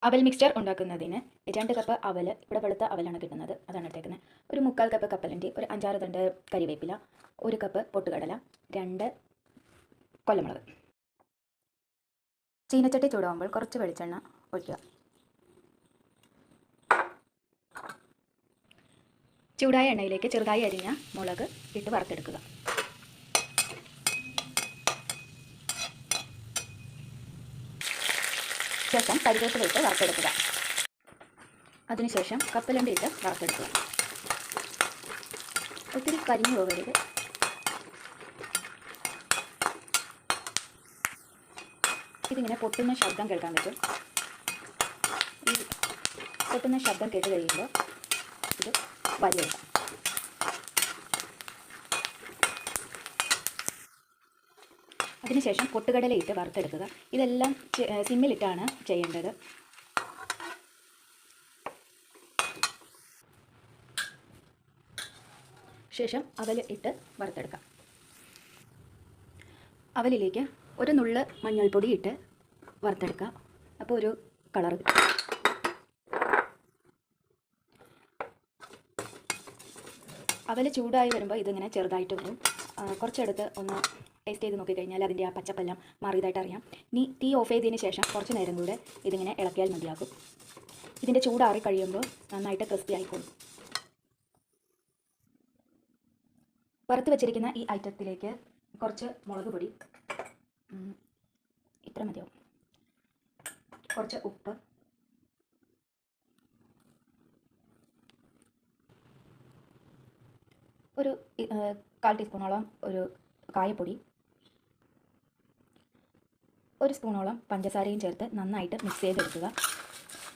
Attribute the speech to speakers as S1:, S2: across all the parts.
S1: അവൽ മിക്സ്ചർ ഉണ്ടാക്കുന്നതിന് 2 കപ്പ് അവൽ, ഇവിടെ വെളുത്ത അവലാണ് കിട്ടുന്നത്, അതാണ് എടുത്തേക്കുന്നത്. ഒരു 3/4 കപ്പ് കപ്പലണ്ടി, ഒരു 5-6 തണ്ട് കരിവേപ്പില, 1 കപ്പ് പൊട്ടുകടല, 2 കൊല്ലമുളക്. ചീനച്ചട്ടി ചൂടാകുമ്പോൾ കുറച്ച് വെളിച്ചെണ്ണ ഒഴിക്കുക. ചൂടായ എണ്ണയിലേക്ക് ചെറുതായി അരിഞ്ഞ മുളക് ഇട്ട് വറുത്തെടുക്കുക. ശേഷം കരിവേപ്പില ഇട്ട് വറുത്തെടുക്കുക. അതിനുശേഷം കപ്പലണ്ടി ഇട്ട് വറുത്തെടുക്കുക. ഒത്തിരി കരിഞ്ഞു പോകരുത്. ഇതിങ്ങനെ പൊട്ടുന്ന ശബ്ദം കേൾക്കാൻ പറ്റും. ഈ പൊട്ടുന്ന ശബ്ദം കേട്ട് കഴിയുമ്പോൾ ഇത് വലിയെടുക്കാം. അതിനുശേഷം പൊട്ടുകടലയിട്ട് വറുത്തെടുക്കുക. ഇതെല്ലാം സിമ്മിലിട്ടാണ് ചെയ്യേണ്ടത്. ശേഷം അവൽ ഇട്ട് വറുത്തെടുക്കാം. അവലിലേക്ക് ഒരു നുള്ള് മഞ്ഞൾപ്പൊടി ഇട്ട് വറുത്തെടുക്കുക. അപ്പോൾ ഒരു കളർ കിട്ടും. അവൽ ചൂടായി വരുമ്പോൾ ഇതിങ്ങനെ ചെറുതായിട്ട് വരും. കുറച്ചെടുത്ത് ഒന്ന് ടേസ്റ്റ് ചെയ്ത് നോക്കിക്കഴിഞ്ഞാൽ അതിൻ്റെ ആ പച്ചപ്പെല്ലാം മാറിയതായിട്ട് അറിയാം. ഇനി തീ ഓഫ് ചെയ്തതിന് ശേഷം കുറച്ച് നേരം കൂടെ ഇതിങ്ങനെ ഇളക്കിയാൽ മതിയാകും. ഇതിൻ്റെ ചൂടാറി കഴിയുമ്പോൾ നന്നായിട്ട് ക്രിസ്പി ആയിക്കോളും. വറുത്ത് വെച്ചിരിക്കുന്ന ഈ ഐറ്റത്തിലേക്ക് കുറച്ച് മുളക് പൊടി, ഇത്ര മതിയാവും, കുറച്ച് ഉപ്പ്, ഒരു 1/4 ടീസ്പൂണോളം ഒരു കായപ്പൊടി, 1 സ്പൂണോളം പഞ്ചസാരയും ചേർത്ത് നന്നായിട്ട് മിക്സ് ചെയ്തെടുക്കുക.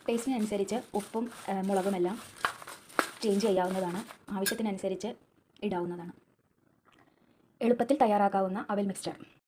S1: ടേസ്റ്റിനനുസരിച്ച് ഉപ്പും മുളകുമെല്ലാം ചേഞ്ച് ചെയ്യാവുന്നതാണ്. ആവശ്യത്തിനനുസരിച്ച് ഇടാവുന്നതാണ്. എളുപ്പത്തിൽ തയ്യാറാക്കാവുന്ന അവൽ മിക്സ്ചർ.